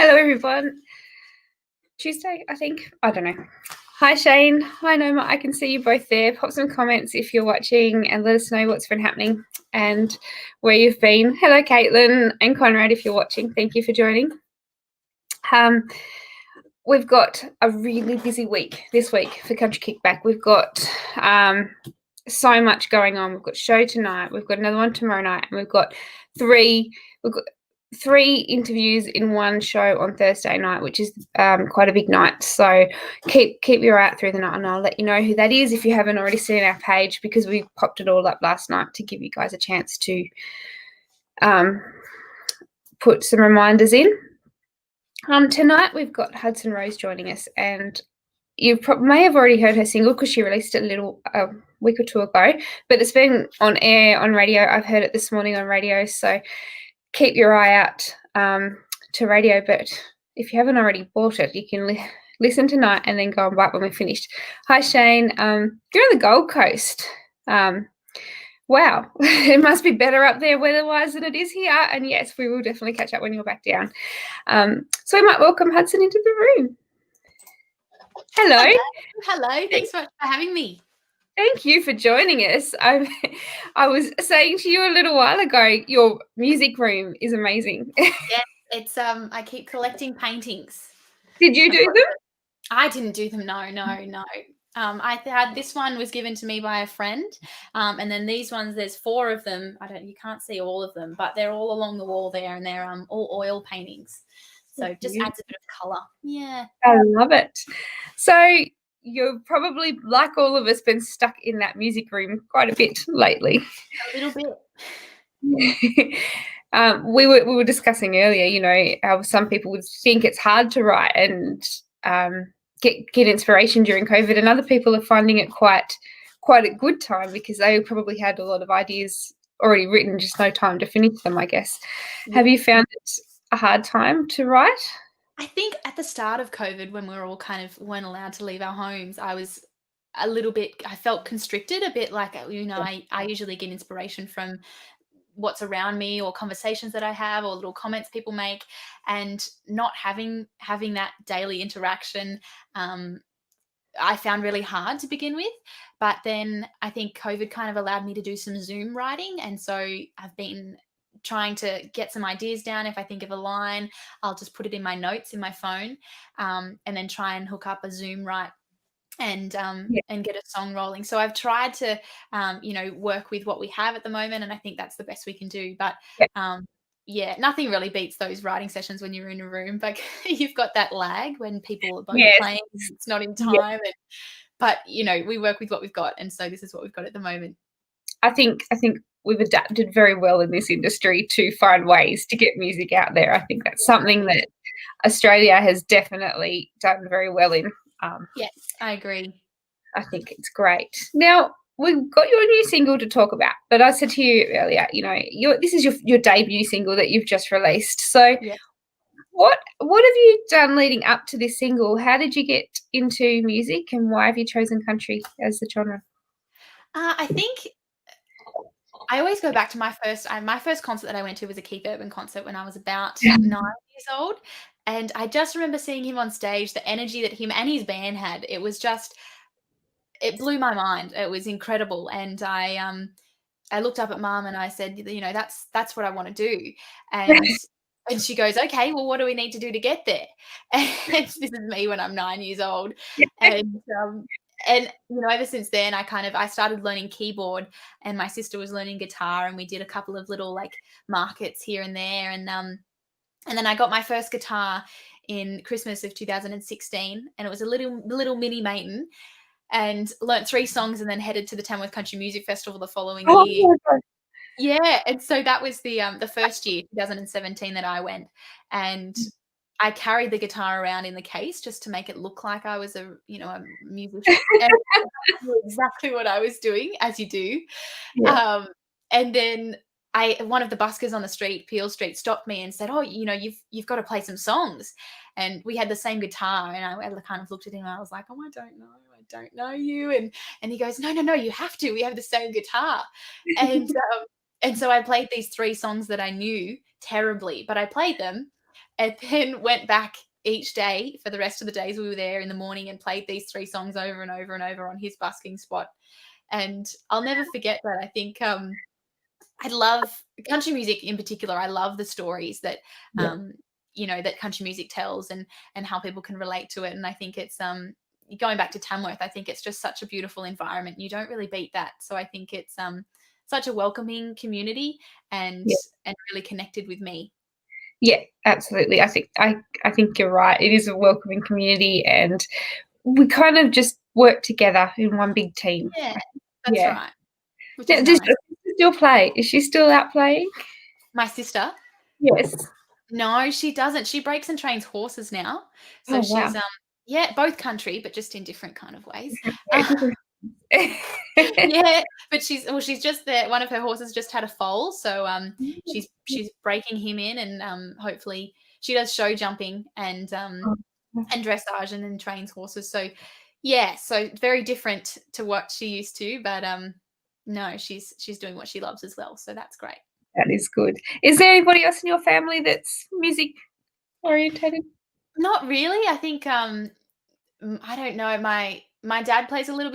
Hello, everyone. Tuesday, I think. I don't know. Hi, Shane. Hi, Noma. I can see you both there. Pop some comments if you're watching and let us know what's been happening and where you've been. Hello, Caitlin and Conrad, if you're watching. Thank you for joining. We've got a really busy week this week for Country Kickback. We've got so much going on. We've got show tonight. We've got another one tomorrow night, and we've got three interviews in one show on Thursday night, which is quite a big night. So keep your eye out through the night, and I'll let you know who that is if you haven't already seen our page, because we popped it all up last night to give you guys a chance to put some reminders in. Tonight we've got Hudson Rose joining us, and you may have already heard her single because she released it a week or two ago, but it's been on air on radio. I've heard it this morning on radio, so keep your eye out to radio. But if you haven't already bought it, you can listen tonight and then go and buy it when we're finished. Hi, Shane. You're on the Gold Coast. Wow, it must be better up there weather-wise than it is here. And yes, we will definitely catch up when you're back down. So we might welcome Hudson into the room. Hello. Hello. Thanks so much for having me. Thank you for joining us. I was saying to you a little while ago, your music room is amazing. Yes, it's I keep collecting paintings. Did you do them? I didn't do them. No. I had this one was given to me by a friend, and then these ones. There's 4 of them. You can't see all of them, but they're all along the wall there, and they're all oil paintings. So it just adds a bit of colour. Yeah, I love it. So you've probably, like all of us, been stuck in that music room quite a bit lately. A little bit. We were discussing earlier, you know, how some people would think it's hard to write and get inspiration during COVID, and other people are finding it quite a good time because they probably had a lot of ideas already written, just no time to finish them, I guess. Yeah. Have you found it a hard time to write? I think at the start of COVID, when we were all kind of weren't allowed to leave our homes, I was a little bit, I felt constricted a bit, like, you know, I usually get inspiration from what's around me or conversations that I have or little comments people make, and not having that daily interaction, I found really hard to begin with. But then I think COVID kind of allowed me to do some Zoom writing, and so I've been trying to get some ideas down. If I think of a line, I'll just put it in my notes in my phone, and then try and hook up a Zoom write and get a song rolling. So I've tried to work with what we have at the moment, and I think that's the best we can do. But nothing really beats those writing sessions when you're in a room. Like, you've got that lag when people are both playing, it's not in time. But you know, we work with what we've got, and so this is what we've got at the moment. I think we've adapted very well in this industry to find ways to get music out there. I think that's something that Australia has definitely done very well in. Yes, I agree. I think it's great. Now, we've got your new single to talk about, but I said to you earlier, you know, this is your debut single that you've just released. So what have you done leading up to this single? How did you get into music, and why have you chosen country as the genre? I think I always go back to my first concert that I went to was a Keith Urban concert when I was about 9 years old. And I just remember seeing him on stage, the energy that him and his band had. It was just, it blew my mind. It was incredible. And I looked up at Mum and I said, you know, that's what I want to do. And she goes, okay, well, what do we need to do to get there? And this is me when I'm 9 years old. And you know, ever since then, I started learning keyboard, and my sister was learning guitar, and we did a couple of little like markets here and there. And then I got my first guitar in Christmas of 2016, and it was a little mini Maiden, and learnt 3 songs, and then headed to the Tamworth Country Music Festival the following year. Yeah, and so that was the first year, 2017, that I went, and I carried the guitar around in the case just to make it look like I was a musician. And I knew exactly what I was doing, as you do. Yeah. And then one of the buskers on the street, Peel Street, stopped me and said, "Oh, you know, you've got to play some songs." And we had the same guitar, and I kind of looked at him and I was like, "Oh, I don't know you." And he goes, "No, you have to. We have the same guitar." And so I played these 3 songs that I knew terribly, but I played them. and then went back each day for the rest of the days we were there in the morning and played these 3 songs over and over and over on his busking spot. And I'll never forget that. I think I love country music in particular. I love the stories that Yeah. that country music tells, and how people can relate to it. And I think it's going back to Tamworth, I think it's just such a beautiful environment. You don't really beat that. So I think it's such a welcoming community, and Yeah. really connected with me. Yeah, absolutely. I think you're right. It is a welcoming community, and we kind of just work together in one big team. Yeah, that's Yeah. right. Which Now, is does nice. your sister still play? Is she still out playing? My sister? Yes. No, she doesn't. She breaks and trains horses now. So Oh, wow. she's yeah, both country, but just in different kind of ways. Very different. Yeah, but she's just there. One of her horses just had a foal, so she's breaking him in, and hopefully she does show jumping and dressage, and then trains horses. So yeah, so very different to what she used to, but no, she's doing what she loves as well. So that's great. That is good. Is there anybody else in your family that's music orientated? Not really. I think I don't know. My dad plays a little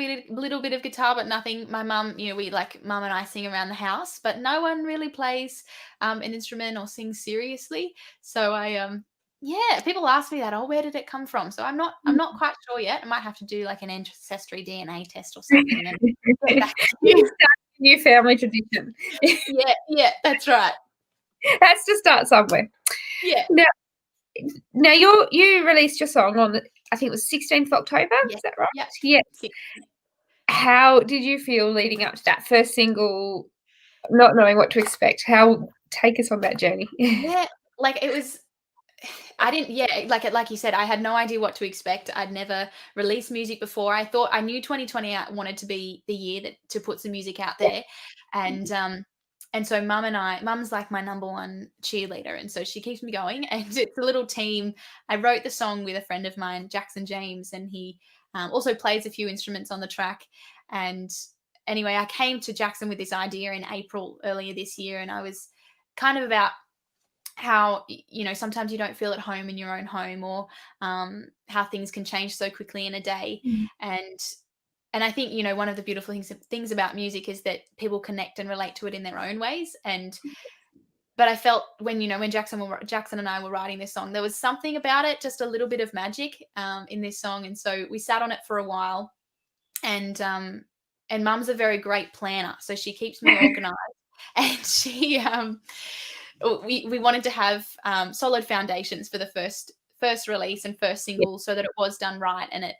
bit of guitar, but nothing. My mum, we like mum and I sing around the house, but no one really plays an instrument or sings seriously. So yeah, people ask me that. Oh, where did it come from? So I'm not quite sure yet. I might have to do like an ancestry DNA test or something and get back to You you. start a new family tradition. Yeah, that's right. Has to start somewhere. Yeah. Now you released your song on I think it was 16th of October. Yeah. Is that right? Yeah. Yes. How did you feel leading up to that first single, not knowing what to expect? Take us on that journey. Yeah, like it was I didn't yeah, like you said, I had no idea what to expect. I'd never released music before. I knew 2020 I wanted to be the year that to put some music out there. And so mum's like my number one cheerleader, and so she keeps me going, and it's a little team. I wrote the song with a friend of mine, Jackson James, and he also plays a few instruments on the track. And anyway, I came to Jackson with this idea in April earlier this year, and I was kind of about how sometimes you don't feel at home in your own home, or how things can change so quickly in a day. And I think one of the beautiful things about music is that people connect and relate to it in their own ways. But I felt when Jackson and I were writing this song, there was something about it, just a little bit of magic in this song. And so we sat on it for a while, and mum's a very great planner, so she keeps me organized. And we wanted to have solid foundations for the first release and first single, so that it was done right, and it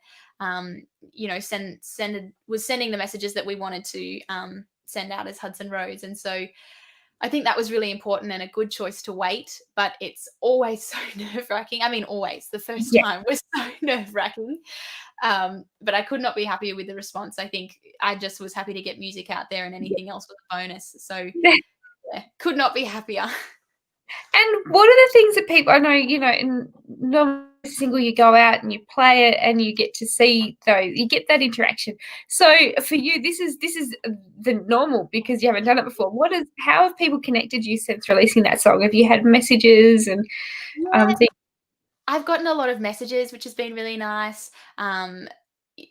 was sending the messages that we wanted to send out as Hudson Roads. And so I think that was really important and a good choice to wait, but it's always so nerve-wracking. I mean, always. The first Yeah. time was so nerve-wracking. But I could not be happier with the response. I think I just was happy to get music out there, and anything else was a bonus. So yeah, could not be happier. And what are the things that people, I know, in normal single you go out and you play it and you get to see you get that interaction. So for you, this is the normal, because you haven't done it before. How have people connected you since releasing that song? Have you had messages and things? I've gotten a lot of messages, which has been really nice.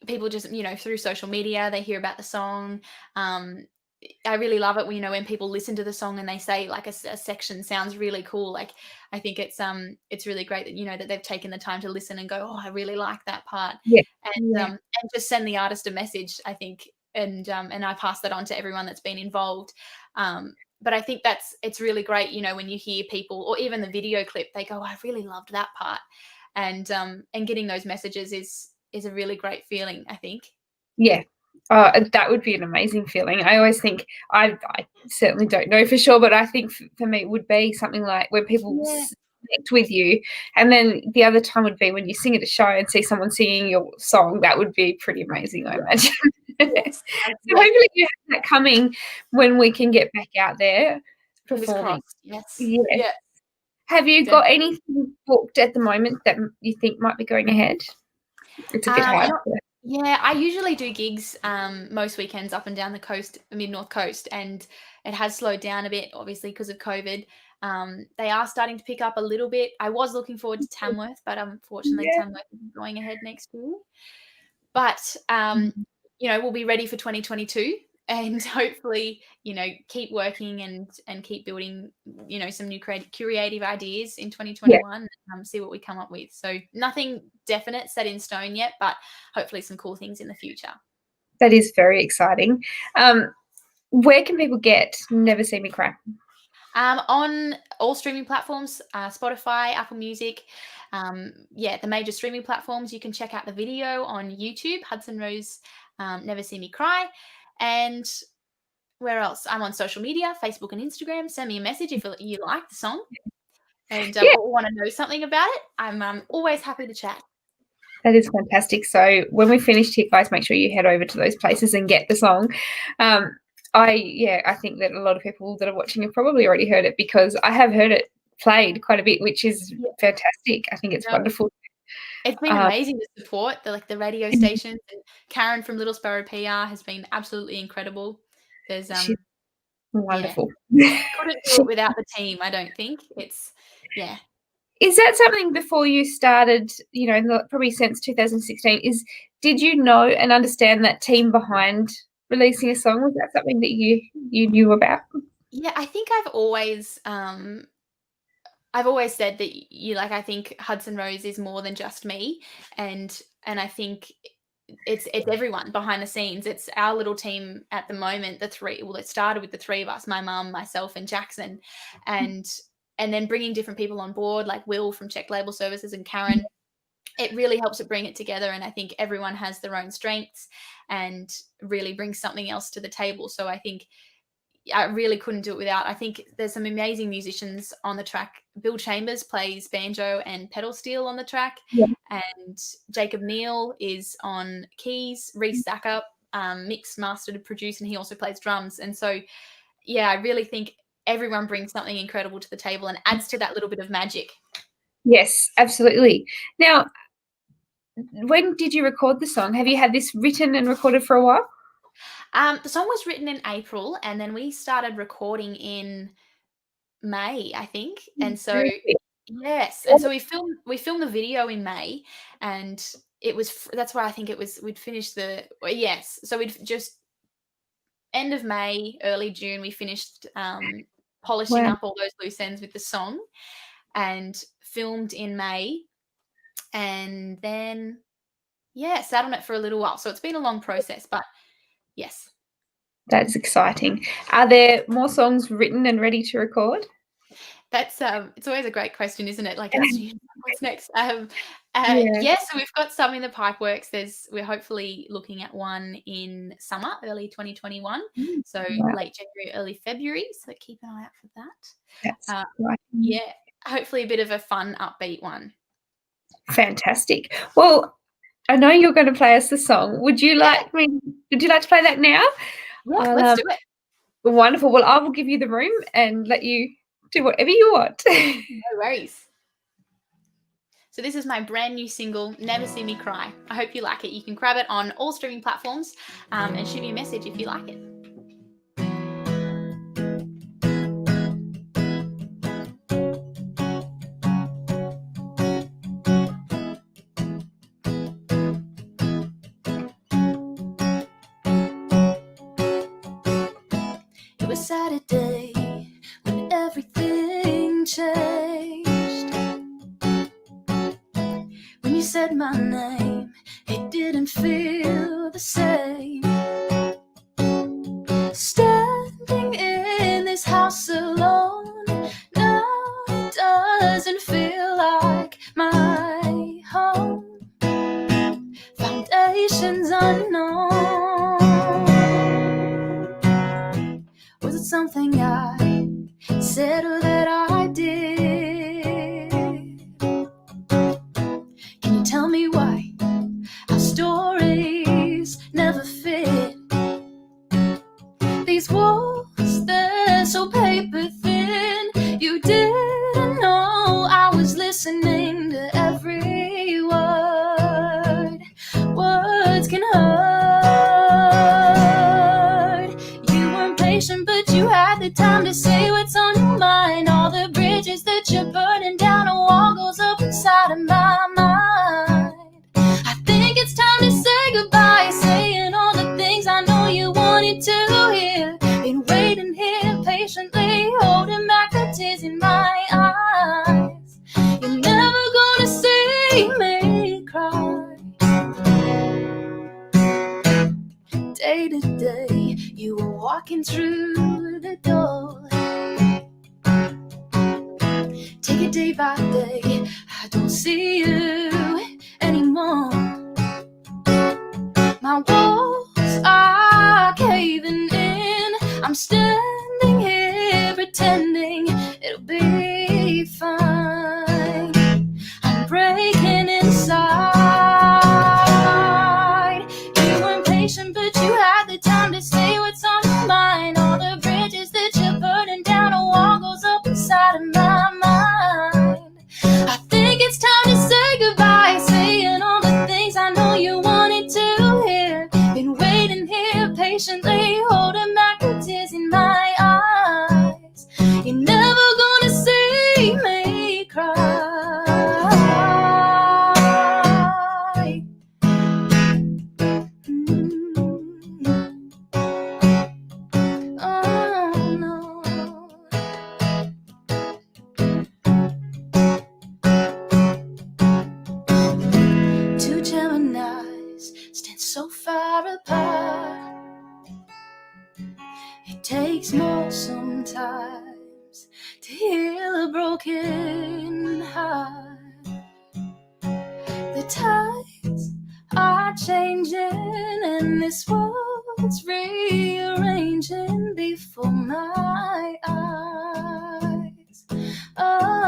People just, through social media, they hear about the song. I really love it when people listen to the song and they say like a section sounds really cool. Like I think it's really great that that they've taken the time to listen and go, oh, I really like that part. Yeah. And just send the artist a message, I think, and I pass that on to everyone that's been involved. But I think it's really great, when you hear people, or even the video clip, they go, I really loved that part. And getting those messages is a really great feeling, I think. Yeah. That would be an amazing feeling. I always think, I certainly don't know for sure, but I think for me it would be something like where people connect with you, and then the other time would be when you sing at a show and see someone singing your song. That would be pretty amazing, I imagine. Yes. So hopefully you have that coming when we can get back out there Fingers performing. crossed. Yes. Yeah. Yeah. Have you got anything booked at the moment that you think might be going ahead? It's a bit hard. Yeah, I usually do gigs most weekends up and down the coast, the mid-north coast, and it has slowed down a bit, obviously, because of COVID. They are starting to pick up a little bit. I was looking forward to Tamworth, but unfortunately Yeah. Tamworth isn't going ahead next year. But, we'll be ready for 2022 and hopefully, keep working and keep building, some new creative ideas in Yeah, 2021, see what we come up with. So nothing definite set in stone yet, but hopefully some cool things in the future. that is very exciting. Where can people get Never See Me Cry? On all streaming platforms, Spotify, Apple Music, the major streaming platforms. You can check out the video on YouTube, Hudson Rose, Never See Me Cry. And where else? I'm on social media, Facebook and Instagram. Send me a message if you like the song and Yeah. or want to know something about it. I'm always happy to chat. That is fantastic. So when we finish here, guys, make sure you head over to those places and get the song. I think that a lot of people that are watching have probably already heard it, because I have heard it played quite a bit, which is fantastic. I think it's wonderful. It's been amazing to support the radio stations, and Karen from Little Sparrow PR has been absolutely incredible. There's She's wonderful. couldn't do it without the team, I don't think. It's Is that something before you started, probably since 2016, did you know and understand that team behind releasing a song? Was that something that you knew about? Yeah, I think I've always said that I think Hudson Rose is more than just me, and I think it's everyone behind the scenes. It's our little team at the moment, the three. Well, it started with the three of us, my mum, myself, and Jackson, and then bringing different people on board, like Will from Check Label Services and Karen. It really helps it bring it together, and I think everyone has their own strengths and really brings something else to the table. So I think I really couldn't do it without. I think there's some amazing musicians on the track. Bill Chambers plays banjo and pedal steel on the track, and Jacob Neal is on keys. Reese Zacker mixed, mastered, produced, and he also plays drums. And so, I really think everyone brings something incredible to the table and adds to that little bit of magic. Yes, absolutely. Now, when did you record the song? Have you had this written and recorded for a while? The song was written in April, and then we started recording in May, I think. And so, yes, and so we filmed the video in May, and it was that's why I think we'd finished so we'd just end of May, early June, we finished polishing up all those loose ends with the song, and filmed in May, and then sat on it for a little while. So it's been a long process, but yes. That's exciting. Are there more songs written and ready to record? That's it's always a great question, isn't it? Like, what's next? So we've got some in the pipe works. We're hopefully looking at one in summer, early 2021. So late January, early February. So keep an eye out for that. That's right. Hopefully a bit of a fun, upbeat one. Fantastic. Well, I know you're going to play us the song. Would you like to play that now? Yeah, let's do it. Wonderful. Well, I will give you the room and let you do whatever you want. No worries. So this is my brand new single, Never See Me Cry. I hope you like it. You can grab it on all streaming platforms and shoot me a message if you like it. It was Saturday when everything changed. When you said my name, it didn't feel the same. Standing in this house alone, now it doesn't feel like my home. Foundations unknown. Was it something I said or that I did? Can you tell me why our stories never fit? These walls, they're so paper thin. You didn't know I was listening to every word. Words can hurt. You weren't patient, but you had the time to say what's on your mind. All the the day you were walking through the door. Take it day by day, I don't see you anymore. My walls are caving in, I'm standing here pretending it'll be fine. I'm breaking inside. You weren't patient, but you had the time to say what's on your mind. All the bridges that you're burning down, a wall goes up inside of my mind. I think it's time to say goodbye, saying all the things I know you wanted to hear. Been waiting here patiently, holding back the tears in my eyes. You're never gonna see me cry. Oh no. Two Geminis stand so far apart. It takes more sometimes to heal a broken heart. The tides are changing and this world's rearranging before my eyes. Oh,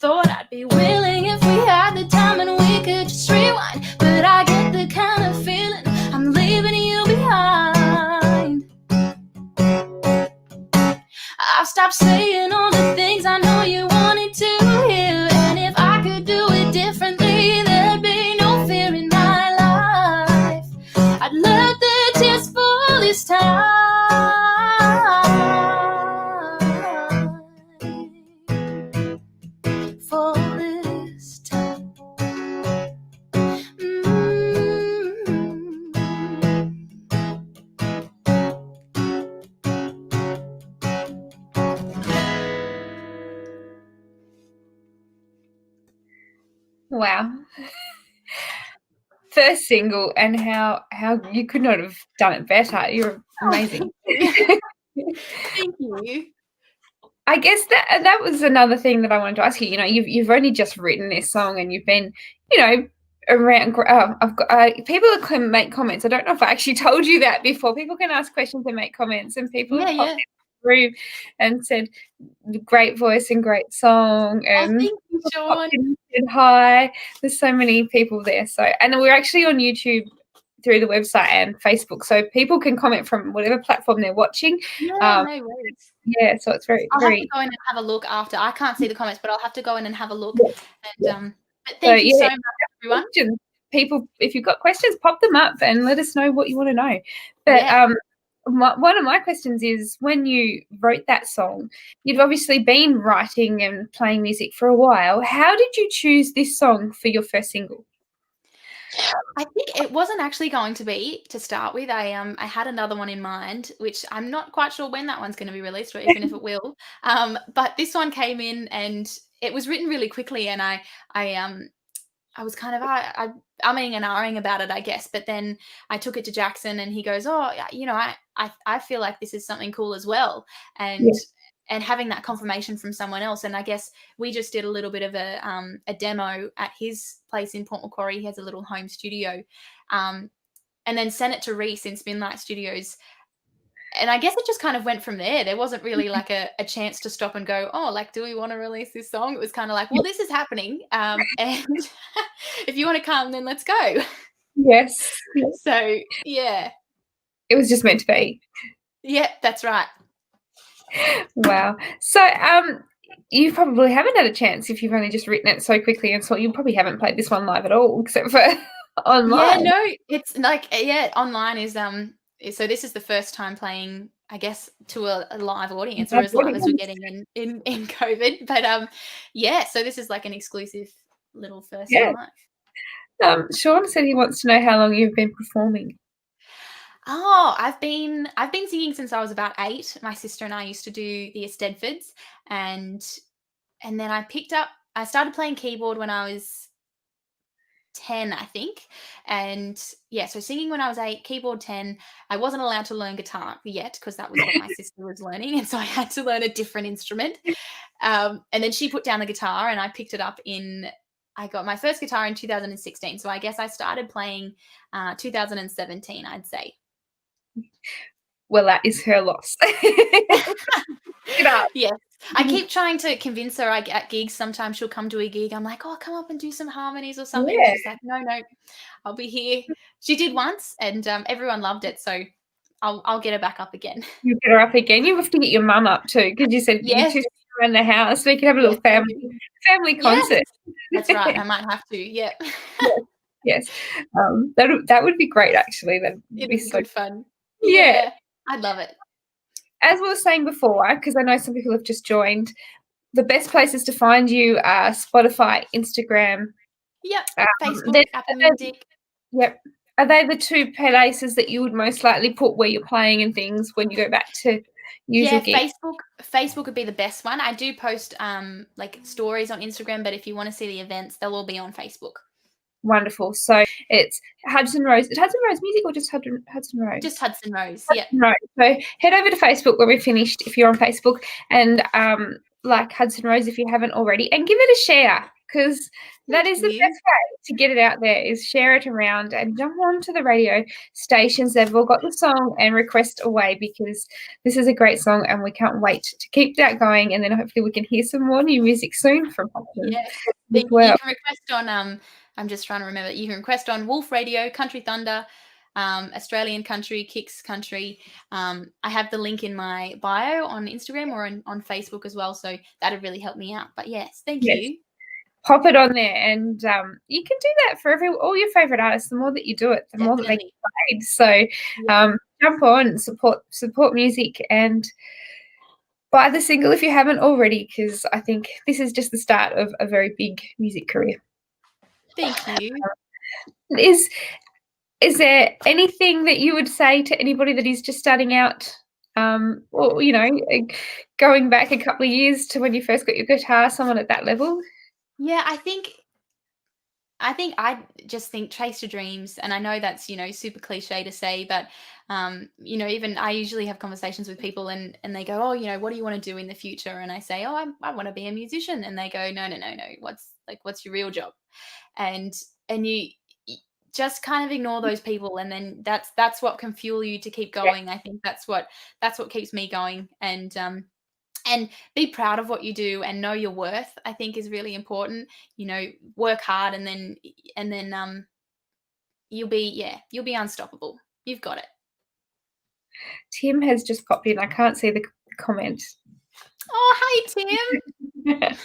thought I'd be willing if we had the time and we could just rewind, but I get the kind of feeling I'm leaving you behind. I've stopped saying all the things I know you wanted to hear, and if I could do it differently, there'd be no fear in my life. I'd let the tears fall this time. For this time. Wow. First single, and how you could not have done it better. You're amazing. Thank you. I guess that was another thing that I wanted to ask you. You know, you've only just written this song, and you've been, you know, around. I've got people can make comments. I don't know if I actually told you that before. People can ask questions and make comments, and people have popped through and said great voice and great song, and thank you, Sean. Said hi. There's so many people there. So, and we're actually on YouTube through the website and Facebook, so people can comment from whatever platform they're watching. Yeah, no worries. Yeah, so it's very, I'll very. have to go in and have a look after. I can't see the comments, but I'll have to go in and have a look. Yeah. And but thank you so much, everyone. People, if you've got questions, pop them up and let us know what you want to know. But one of my questions is, when you wrote that song, you've obviously been writing and playing music for a while. How did you choose this song for your first single? I think it wasn't actually going to be to start with. I had another one in mind, which I'm not quite sure when that one's going to be released, or even if it will. But this one came in, and it was written really quickly, and I was kind of umming and ahhing about it, I guess. But then I took it to Jackson, and he goes, "Oh, you know, I feel like this is something cool as well." And having that confirmation from someone else, and I guess we just did a little bit of a demo at his place in Port Macquarie. He has a little home studio, and then sent it to Reese in Spinlight Studios. And I guess it just kind of went from there. There wasn't really like a chance to stop and go, oh, like, do we want to release this song? It was kind of like, well, this is happening. And if you want to come, then let's go. Yes. So, yeah. It was just meant to be. Yeah, that's right. Wow. So, you probably haven't had a chance, if you've only just written it so quickly, and so you probably haven't played this one live at all, except for online. Yeah, no, it's like, online is so this is the first time playing, I guess, to a live audience, or as live as we're getting in COVID. But yeah, so this is like an exclusive little first live. Sean said he wants to know how long you've been performing. Oh, I've been singing since I was about 8. My sister and I used to do the Eisteddfods, and then I started playing keyboard when I was 10, I think. And yeah, so singing when I was 8, keyboard 10. I wasn't allowed to learn guitar yet because that was what my sister was learning. And so I had to learn a different instrument. And then she put down the guitar and I picked it up I got my first guitar in 2016. So I guess I started playing 2017, I'd say. Well, that is her loss. It up. Yes. I keep trying to convince her at gigs. Sometimes she'll come to a gig. I'm like, oh, come up and do some harmonies or something. Yeah. She's like, no, I'll be here. She did once and everyone loved it. So I'll get her back up again. You get her up again. You have to get your mum up too, because you said you Yes. two around the house, so you can have a little family concert. Yes. That's right. I might have to. Yeah. Yes. That would be great, actually. That'd be so good fun. Yeah. I'd love it. As we were saying before, because I know some people have just joined, the best places to find you are Spotify, Instagram. Yep. Facebook, Apple Music. Yep. Are they the two places that you would most likely put where you're playing and things when you go back to usual gigs? Facebook would be the best one. I do post like stories on Instagram, but if you want to see the events, they'll all be on Facebook. Wonderful. So it's Hudson Rose. Is Hudson Rose Music or just Hudson Rose? Just Hudson Rose, yeah. Right. So head over to Facebook when we're finished, if you're on Facebook, and like Hudson Rose if you haven't already, and give it a share, because that is the best way to get it out there, is share it around and jump on to the radio stations. They've all got the song and request away, because this is a great song and we can't wait to keep that going, and then hopefully we can hear some more new music soon from Hudson. Yeah. You can request on I'm just trying to remember. You can request on Wolf Radio, Country Thunder, Australian Country, Kicks Country. I have the link in my bio on Instagram or on Facebook as well, so that'd really help me out. But yes, thank you. Pop it on there, and you can do that for all your favorite artists. The more that you do it, the more that they get played. So jump on, support music, and buy the single if you haven't already, because I think this is just the start of a very big music career. Thank you. Is there anything that you would say to anybody that is just starting out, or going back a couple of years to when you first got your guitar, someone at that level? Yeah, I just think chase your dreams, and I know that's super cliche to say, but even I usually have conversations with people and they go, oh, what do you want to do in the future? And I say, oh, I want to be a musician, and they go, no, what's your real job? And you just kind of ignore those people, and then that's what can fuel you to keep going. I think that's what keeps me going, and be proud of what you do and know your worth, I think, is really important. Work hard, and then you'll be unstoppable. You've got it. Tim has just popped in. I can't see the comment. Oh, hi, Tim.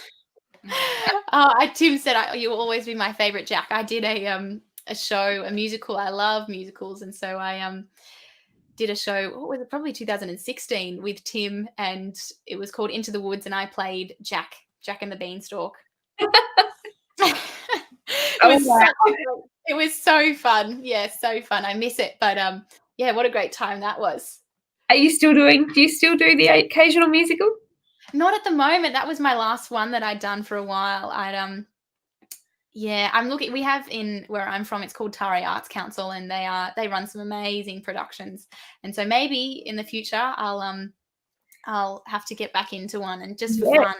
Tim said, you'll always be my favorite, Jack. I did a show, a musical. I love musicals, and so I did a show, what was it, probably 2016, with Tim, and it was called Into the Woods, and I played Jack and the Beanstalk. It was so fun. Yeah, so fun. I miss it, but yeah, what a great time that was. Do you still do the occasional musical? Not at the moment. That was my last one that I'd done for a while. I'm looking. We have in where I'm from, it's called Tare Arts Council, and they run some amazing productions. And so maybe in the future I'll have to get back into one, and just for fun.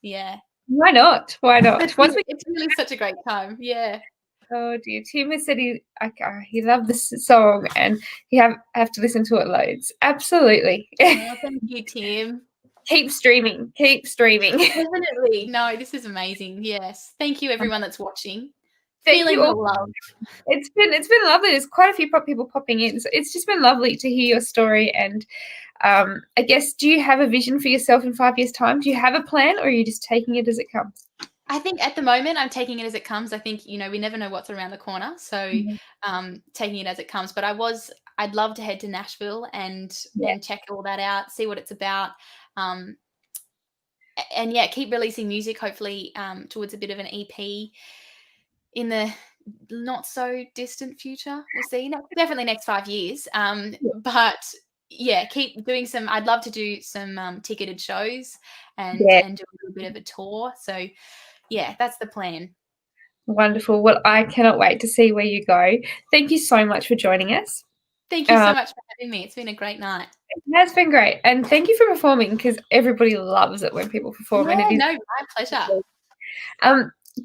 And Why not? It's really such a great time. Yeah. Oh dear, Tim has said he loved this song and he have to listen to it loads. Absolutely. Oh, thank you, Tim. Keep streaming. Definitely. No, this is amazing. Yes. Thank you, everyone that's watching. Feeling the love. It's been lovely. There's quite a few people popping in. So it's just been lovely to hear your story. And I guess, do you have a vision for yourself in 5 years' time? Do you have a plan, or are you just taking it as it comes? I think at the moment I'm taking it as it comes. I think, we never know what's around the corner. So taking it as it comes. But I'd love to head to Nashville and check all that out, see what it's about. And keep releasing music, hopefully towards a bit of an EP in the not so distant future. We'll see. Definitely next 5 years. But keep doing some. I'd love to do some ticketed shows and do a little bit of a tour. So that's the plan. Wonderful. Well, I cannot wait to see where you go. Thank you so much for joining us. Thank you so much for having me. It's been a great night. That's been great. And thank you for performing, because everybody loves it when people perform. And Yeah, it is no, my pleasure.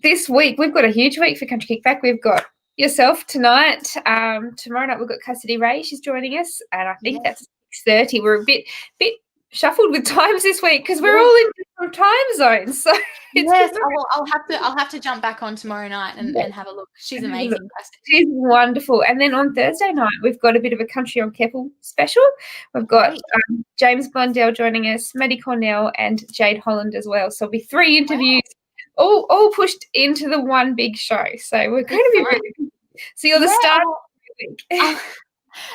this week we've got a huge week for Country Kickback. We've got yourself tonight. Tomorrow night we've got Custody Ray. She's joining us, and I think that's 6:30. We're a bit shuffled with times this week because we're all in different time zones. So yes, I'll have to jump back on tomorrow night and have a look. She's amazing. She's wonderful. And then on Thursday night we've got a bit of a Country on Keppel special. We've got James Blundell joining us, Maddie Cornell, and Jade Holland as well. So it'll be 3 interviews. Wow. All pushed into the one big show. So we're going to be really good. So you're the star of the week.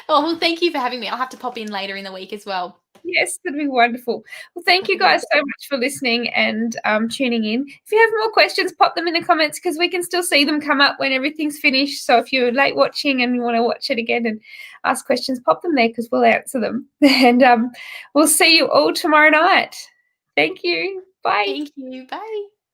Well, thank you for having me. I'll have to pop in later in the week as well. Yes, that'd be wonderful. Well, thank you guys so much for listening and tuning in. If you have more questions, pop them in the comments, because we can still see them come up when everything's finished. So if you're late watching and you want to watch it again and ask questions, pop them there, because we'll answer them. And we'll see you all tomorrow night. Thank you. Bye. Thank you. Bye.